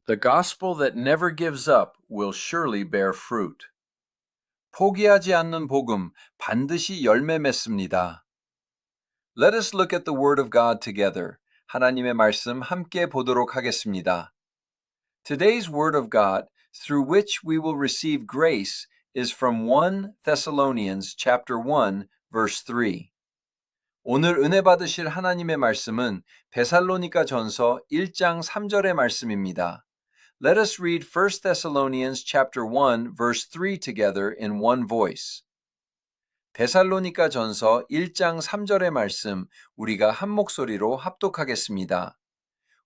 The gospel that never gives up will surely bear fruit. 포기하지 않는 복음 반드시 열매 맺습니다. Let us look at the Word of God together. 하나님의 말씀 함께 보도록 하겠습니다. Today's Word of God, through which we will receive grace, is from 1 Thessalonians chapter 1, verse 3. 오늘 은혜 받으실 하나님의 말씀은 데살로니가 전서 1장 3절의 말씀입니다. Let us read 1 Thessalonians chapter 1 verse 3 together in one voice. 데살로니가 전서 1장 3절의 말씀 우리가 한 목소리로 합독하겠습니다.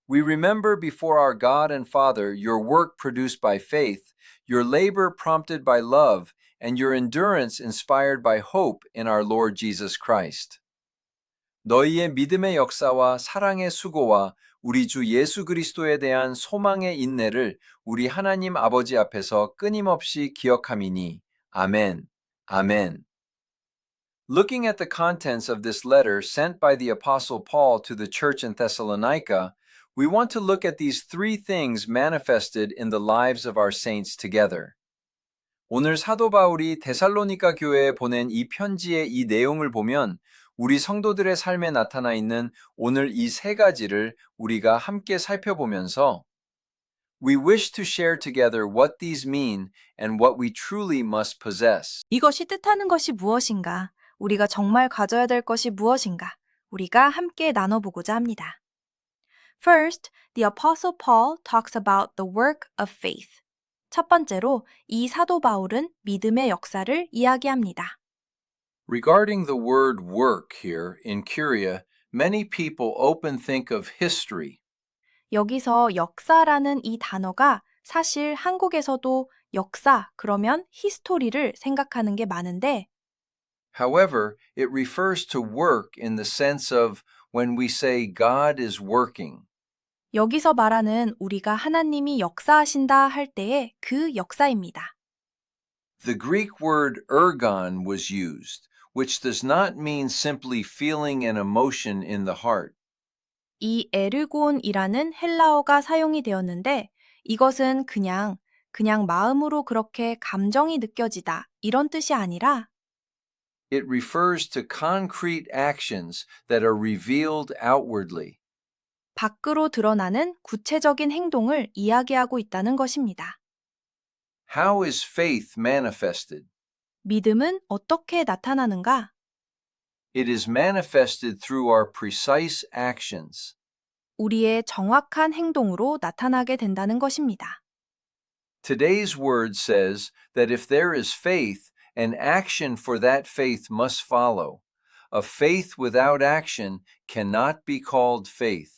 We remember before our God and Father your work produced by faith, your labor prompted by love, and your endurance inspired by hope in our Lord Jesus Christ. 너희의 믿음의 역사와 사랑의 수고와 우리 주 예수 그리스도에 대한 소망의 인내를 우리 하나님 아버지 앞에서 끊임없이 기억함이니. 아멘. 아멘. Looking at the contents of this letter sent by the Apostle Paul to the church in Thessalonica, we want to look at these three things manifested in the lives of our saints together. 오늘 사도 바울이 데살로니가 교회에 보낸 이 편지의 이 내용을 보면 우리 성도들의 삶에 나타나 있는 오늘 이 세 가지를 우리가 함께 살펴보면서 We wish to share together what these mean and what we truly must possess. 이것이 뜻하는 것이 무엇인가? 우리가 정말 가져야 될 것이 무엇인가? 우리가 함께 나눠보고자 합니다. First, the Apostle Paul talks about the work of faith. 첫 번째로 이 사도 바울은 믿음의 역사를 이야기합니다. Regarding the word work here in Curia, many people often think of history. 여기서 역사라는 이 단어가 사실 한국에서도 역사, 그러면 히스토리를 생각하는 게 많은데 However, it refers to work in the sense of when we say God is working. 여기서 말하는 우리가 하나님이 역사하신다 할 때의 그 역사입니다. The Greek word ergon was used, which does not mean simply feeling an emotion in the heart. 이 에르곤이라는 헬라어가 사용이 되었는데 이것은 그냥 마음으로 그렇게 감정이 느껴지다 이런 뜻이 아니라 It refers to concrete actions that are revealed outwardly. 밖으로 드러나는 구체적인 행동을 이야기하고 있다는 것입니다. How is faith manifested? 믿음은 어떻게 나타나는가? It is manifested through our precise actions. 우리의 정확한 행동으로 나타나게 된다는 것입니다. Today's word says that if there is faith, an action for that faith must follow. A faith without action cannot be called faith.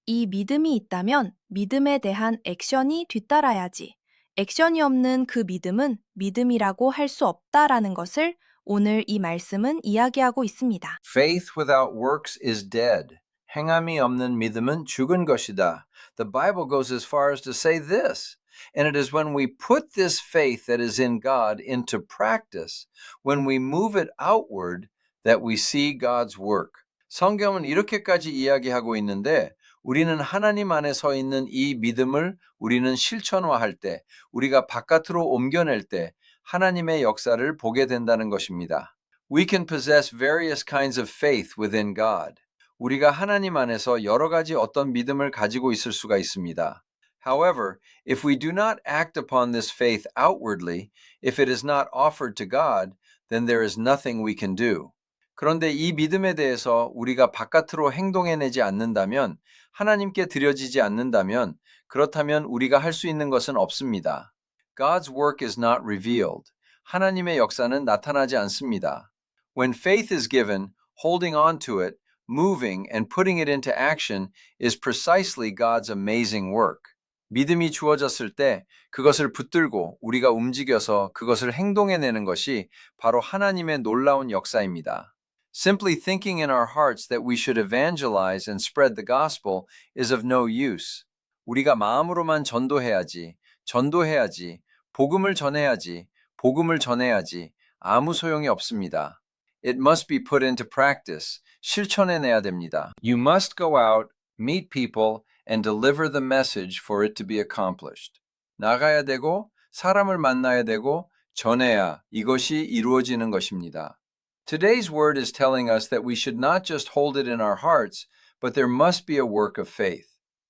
이 믿음이 있다면 믿음에 대한 액션이 뒤따라야지. 액션이 없는 그 믿음은 믿음이라고 할 수 없다라는 것을 오늘 이 말씀은 이야기하고 있습니다. Faith without works is dead. 행함이 없는 믿음은 죽은 것이다. The Bible goes as far as to say this. And it is when we put this faith that is in God into practice, when we move it outward, that we see God's work. 성경은 이렇게까지 이야기하고 있는데 우리는 하나님 안에 서 있는 이 믿음을 우리는 실천화할 때, 우리가 바깥으로 옮겨낼 때 하나님의 역사를 보게 된다는 것입니다. We can possess various kinds of faith within God. 우리가 하나님 안에서 여러 가지 어떤 믿음을 가지고 있을 수가 있습니다. However, if we do not act upon this faith outwardly, if it is not offered to God, then there is nothing we can do. 그런데 이 믿음에 대해서 우리가 바깥으로 행동해내지 않는다면, 하나님께 드려지지 않는다면, 그렇다면 우리가 할 수 있는 것은 없습니다. God's work is not revealed. 하나님의 역사는 나타나지 않습니다. When faith is given, holding on to it, moving and putting it into action is precisely God's amazing work. 믿음이 주어졌을 때 그것을 붙들고 우리가 움직여서 그것을 행동해내는 것이 바로 하나님의 놀라운 역사입니다. Simply thinking in our hearts that we should evangelize and spread the gospel is of no use. 우리가 마음으로만 전도해야지, 복음을 전해야지 아무 소용이 없습니다. It must be put into practice. 실천해내야 됩니다. You must go out, meet people, and deliver the message for it to be accomplished. 나가야 되고 사람을 만나야 되고 전해야 이것이 이루어지는 것입니다. Today's word is telling us that we should not just hold it in our hearts, but there must be a work of faith.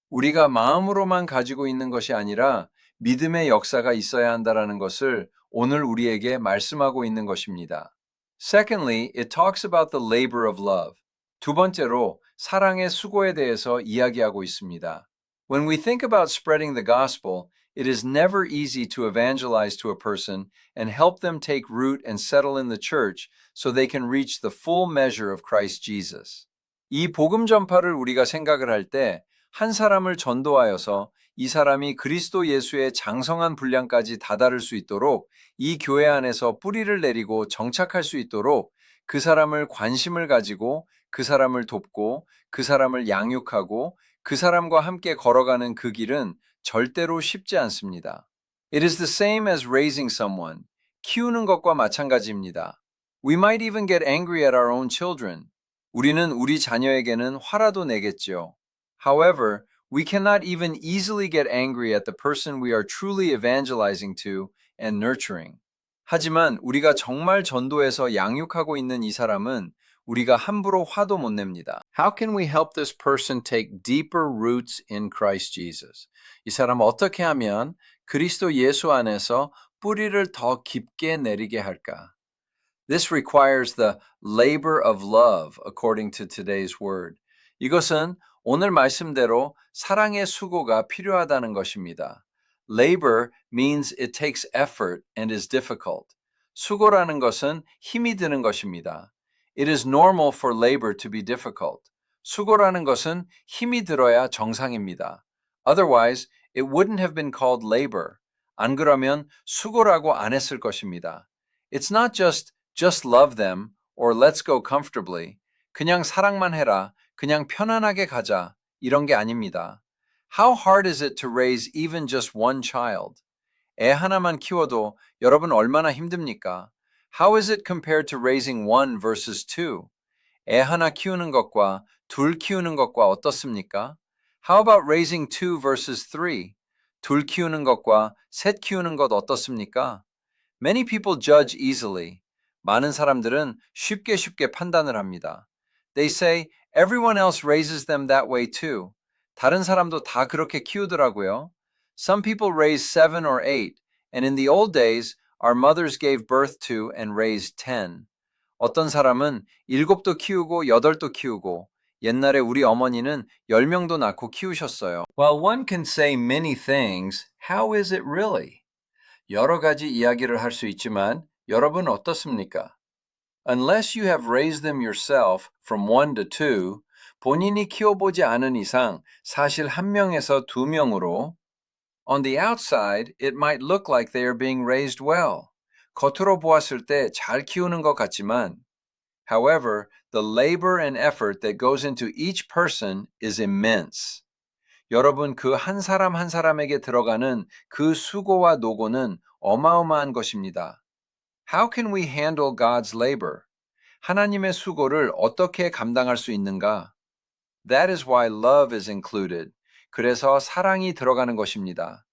우리가 마음으로만 가지고 있는 것이 아니라 믿음의 역사가 있어야 한다라는 것을 오늘 우리에게 말씀하고 있는 것입니다. Secondly, it talks about the labor of love. 두 번째로 사랑의 수고에 대해서 이야기하고 있습니다. When we think about spreading the gospel, it is never easy to evangelize to a person and help them take root and settle in the church so they can reach the full measure of Christ Jesus. 이 복음 전파를 우리가 생각을 할 때 한 사람을 전도하여서 이 사람이 그리스도 예수의 장성한 분량까지 다다를 수 있도록 이 교회 안에서 뿌리를 내리고 정착할 수 있도록 그 사람을 관심을 가지고 그 사람을 돕고 그 사람을 양육하고 그 사람과 함께 걸어가는 그 길은 절대로 쉽지 않습니다. It is the same as raising someone. 키우는 것과 마찬가지입니다. We might even get angry at our own children. 우리는 우리 자녀에게는 화라도 내겠지요. However, we cannot even easily get angry at the person we are truly evangelizing to and nurturing. 하지만 우리가 정말 전도해서 양육하고 있는 이 사람은 우리가 함부로 화도 못 냅니다. How can we help this person take deeper roots in Christ Jesus? 이 사람 어떻게 하면 그리스도 예수 안에서 뿌리를 더 깊게 내리게 할까? This requires the labor of love according to today's word. 이것은 오늘 말씀대로 사랑의 수고가 필요하다는 것입니다. Labor means it takes effort and is difficult. 수고라는 것은 힘이 드는 것입니다. It is normal for labor to be difficult. 수고라는 것은 힘이 들어야 정상입니다. Otherwise, it wouldn't have been called labor. 안 그러면 수고라고 안 했을 것입니다. It's not just love them or let's go comfortably. 그냥 사랑만 해라. 그냥 편안하게 가자. 이런 게 아닙니다. How hard is it to raise even just one child? 애 하나만 키워도 여러분 얼마나 힘듭니까? How is it compared to raising one versus two? 애 하나 키우는 것과 둘 키우는 것과 어떻습니까? How about raising two versus three? 둘 키우는 것과 셋 키우는 것 어떻습니까? Many people judge easily. 많은 사람들은 쉽게 판단을 합니다. They say everyone else raises them that way too. 다른 사람도 다 그렇게 키우더라고요. Some people raise 7 or 8, and in the old days, our mothers gave birth to and raised 10. 어떤 사람은 7도 키우고 8도 키우고 옛날에 우리 어머니는 10명도 낳고 키우셨어요. While one can say many things, how is it really? 여러 가지 이야기를 할 수 있지만 여러분 어떻습니까? Unless you have raised them yourself from 1 to 2, 본인이 키워보지 않은 이상 사실 1명에서 2명으로 On the outside, it might look like they are being raised well. 겉으로 보았을 때 잘 키우는 것 같지만 However, the labor and effort that goes into each person is immense. 여러분 그 한 사람 한 사람에게 들어가는 그 수고와 노고는 어마어마한 것입니다. How can we handle God's labor? 하나님의 수고를 어떻게 감당할 수 있는가? That is why love is included. 그래서 사랑이 들어가는 것입니다.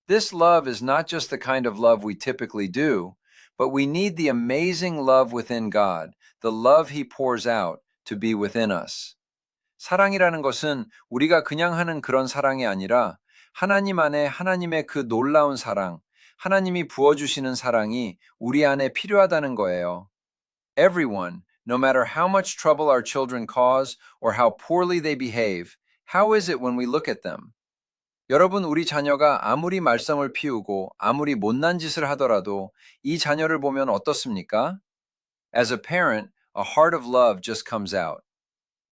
This love is not just the kind of love we typically do, but we need the amazing love within God, the love He pours out to be within us. 사랑이라는 것은 우리가 그냥 하는 그런 사랑이 아니라 하나님 안에 하나님의 그 놀라운 사랑, 하나님이 부어주시는 사랑이 우리 안에 필요하다는 거예요. Everyone, no matter how much trouble our children cause or how poorly they behave, how is it when we look at them? 여러분, 우리 자녀가 아무리 말썽을 피우고 아무리 못난 짓을 하더라도 이 자녀를 보면 어떻습니까? As a parent, a heart of love just comes out.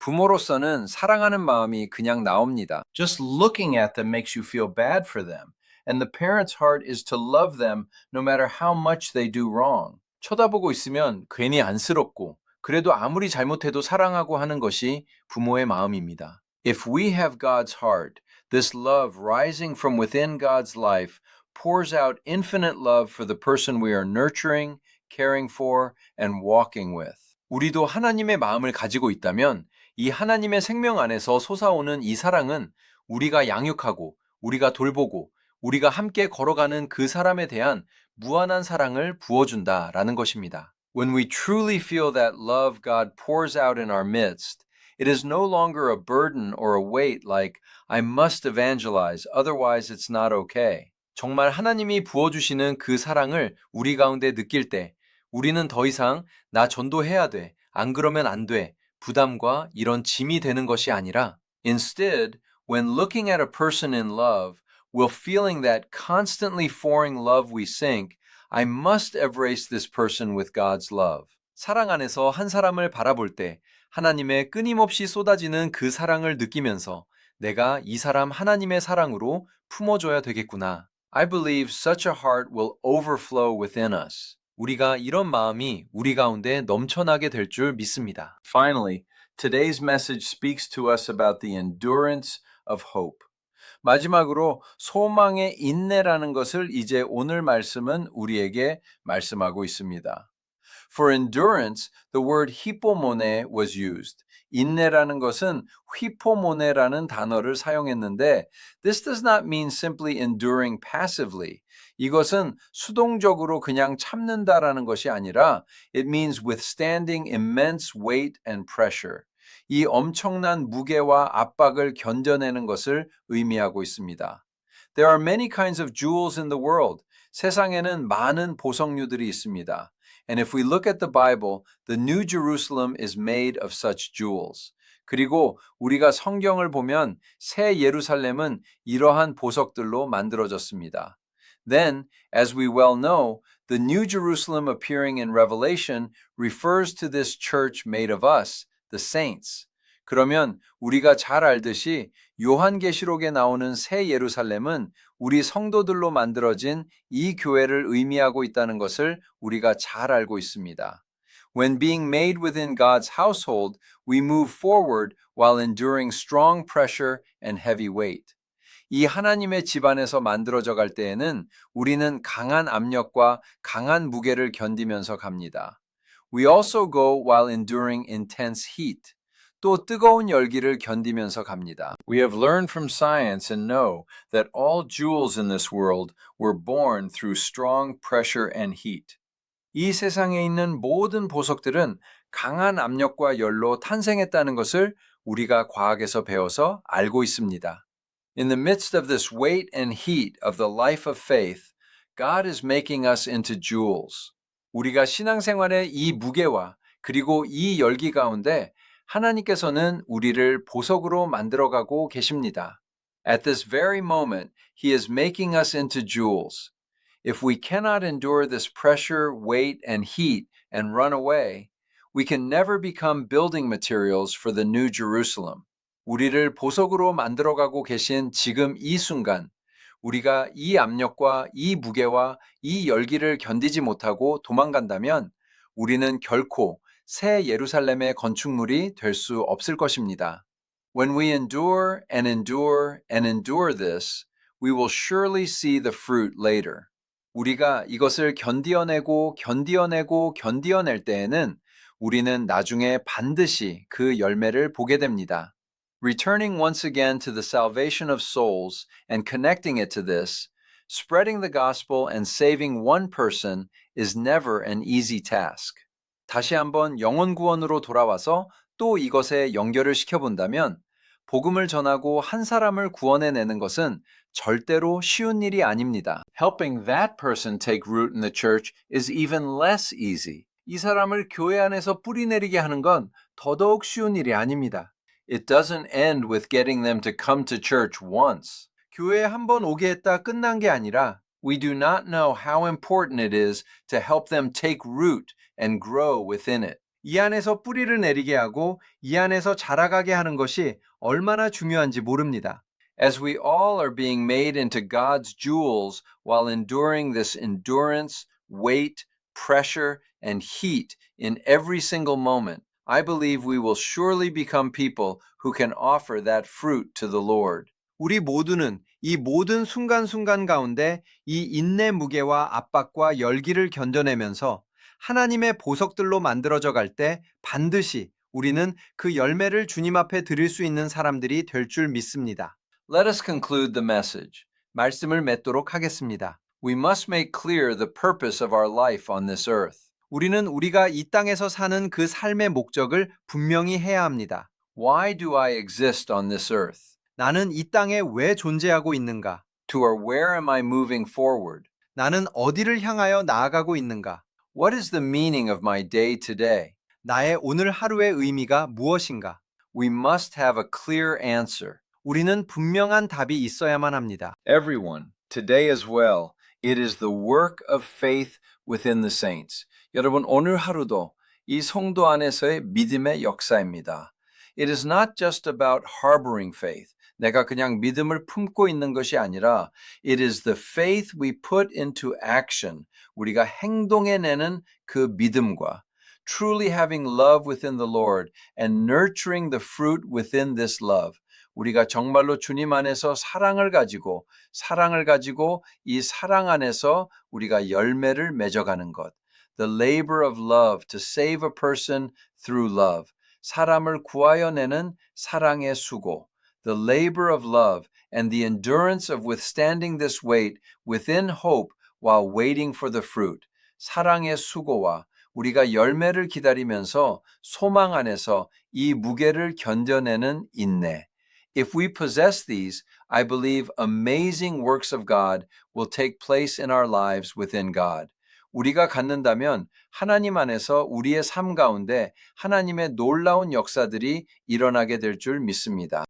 부모로서는 사랑하는 마음이 그냥 나옵니다. Just looking at them makes you feel bad for them. And the parent's heart is to love them no matter how much they do wrong. 쳐다보고 있으면 괜히 안쓰럽고 그래도 아무리 잘못해도 사랑하고 하는 것이 부모의 마음입니다. If we have God's heart, this love rising from within God's life pours out infinite love for the person we are nurturing, caring for, and walking with. 우리도 하나님의 마음을 가지고 있다면 이 하나님의 생명 안에서 솟아오는 이 사랑은 우리가 양육하고, 우리가 돌보고, 우리가 함께 걸어가는 그 사람에 대한 무한한 사랑을 부어준다라는 것입니다. When we truly feel that love God pours out in our midst, it is no longer a burden or a weight like, I must evangelize, otherwise it's not okay. 정말 하나님이 부어주시는 그 사랑을 우리 가운데 느낄 때, 우리는 더 이상 나 전도해야 돼, 안 그러면 안 돼, 부담과 이런 짐이 되는 것이 아니라, instead, when looking at a person in love, while feeling that constantly pouring love we sink, I must embrace this person with God's love. 사랑 안에서 한 사람을 바라볼 때 하나님의 끊임없이 쏟아지는 그 사랑을 느끼면서 내가 이 사람 하나님의 사랑으로 품어줘야 되겠구나. I believe such a heart will overflow within us. 우리가 이런 마음이 우리 가운데 넘쳐나게 될 줄 믿습니다. Finally, today's message speaks to us about the endurance of hope. 마지막으로 소망의 인내라는 것을 이제 오늘 말씀은 우리에게 말씀하고 있습니다. For endurance, the word 히포모네 was used. 인내라는 것은 휘포모네라는 단어를 사용했는데 this does not mean simply enduring passively. 이것은 수동적으로 그냥 참는다라는 것이 아니라 it means withstanding immense weight and pressure. 이 엄청난 무게와 압박을 견뎌내는 것을 의미하고 있습니다. There are many kinds of jewels in the world. 세상에는 많은 보석류들이 있습니다. And if we look at the Bible, the New Jerusalem is made of such jewels. 그리고 우리가 성경을 보면 새 예루살렘은 이러한 보석들로 만들어졌습니다. Then, as we well know, the New Jerusalem appearing in Revelation refers to this church made of us, the saints. 그러면 우리가 잘 알듯이 요한계시록에 나오는 새 예루살렘은 우리 성도들로 만들어진 이 교회를 의미하고 있다는 것을 우리가 잘 알고 있습니다. When being made within God's household, we move forward while enduring strong pressure and heavy weight. 이 하나님의 집안에서 만들어져 갈 때에는 우리는 강한 압력과 강한 무게를 견디면서 갑니다. We also go while enduring intense heat. 또 뜨거운 열기를 견디면서 갑니다. We have learned from science and know that all jewels in this world were born through strong pressure and heat. 이 세상에 있는 모든 보석들은 강한 압력과 열로 탄생했다는 것을 우리가 과학에서 배워서 알고 있습니다. In the midst of this weight and heat of the life of faith, God is making us into jewels. 우리가 신앙생활의 이 무게와 그리고 이 열기 가운데 하나님께서는 우리를 보석으로 만들어가고 계십니다. At this very moment, He is making us into jewels. If we cannot endure this pressure, weight, and heat and run away, we can never become building materials for the New Jerusalem. 우리를 보석으로 만들어가고 계신 지금 이 순간, 우리가 이 압력과 이 무게와 이 열기를 견디지 못하고 도망간다면 우리는 결코 새 예루살렘의 건축물이 될 수 없을 것입니다. When we endure and endure and endure this, we will surely see the fruit later. 우리가 이것을 견디어내고 견디어내고 견디어낼 때에는 우리는 나중에 반드시 그 열매를 보게 됩니다. Returning once again to the salvation of souls and connecting it to this, spreading the gospel and saving one person is never an easy task. 다시 한번 영혼 구원으로 돌아와서 또 이것에 연결을 시켜본다면 복음을 전하고 한 사람을 구원해내는 것은 절대로 쉬운 일이 아닙니다. Helping that person take root in the church is even less easy. 이 사람을 교회 안에서 뿌리내리게 하는 건 더더욱 쉬운 일이 아닙니다. It doesn't end with getting them to come to church once. 교회에 한번 오게 했다 끝난 게 아니라 we do not know how important it is to help them take root and grow within it. 이 안에서 뿌리를 내리게 하고 이 안에서 자라가게 하는 것이 얼마나 중요한지 모릅니다. As we all are being made into God's jewels while enduring this endurance, weight, pressure, and heat in every single moment, I believe we will surely become people who can offer that fruit to the Lord. 우리 모두는 이 모든 순간순간 가운데 이 인내 무게와 압박과 열기를 견뎌내면서 하나님의 보석들로 만들어져 갈 때 반드시 우리는 그 열매를 주님 앞에 드릴 수 있는 사람들이 될 줄 믿습니다. Let us conclude the message. 말씀을 맺도록 하겠습니다. We must make clear the purpose of our life on this earth. 우리는 우리가 이 땅에서 사는 그 삶의 목적을 분명히 해야 합니다. Why do I exist on this earth? 나는 이 땅에 왜 존재하고 있는가? To or where am I moving forward? 나는 어디를 향하여 나아가고 있는가? What is the meaning of my day today? 나의 오늘 하루의 의미가 무엇인가? We must have a clear answer. 우리는 분명한 답이 있어야만 합니다. Everyone, today as well, it is the work of faith within the saints. 여러분, 오늘 하루도 이 성도 안에서의 믿음의 역사입니다. It is not just about harboring faith. 내가 그냥 믿음을 품고 있는 것이 아니라 it is the faith we put into action. 우리가 행동해내는 그 믿음과 truly having love within the Lord and nurturing the fruit within this love. 우리가 정말로 주님 안에서 사랑을 가지고 이 사랑 안에서 우리가 열매를 맺어가는 것. The labor of love to save a person through love. 사람을 구하여 내는 사랑의 수고. The labor of love and the endurance of withstanding this weight within hope while waiting for the fruit. 사랑의 수고와 우리가 열매를 기다리면서 소망 안에서 이 무게를 견뎌내는 인내. If we possess these, I believe amazing works of God will take place in our lives within God. 우리가 갖는다면 하나님 안에서 우리의 삶 가운데 하나님의 놀라운 역사들이 일어나게 될 줄 믿습니다.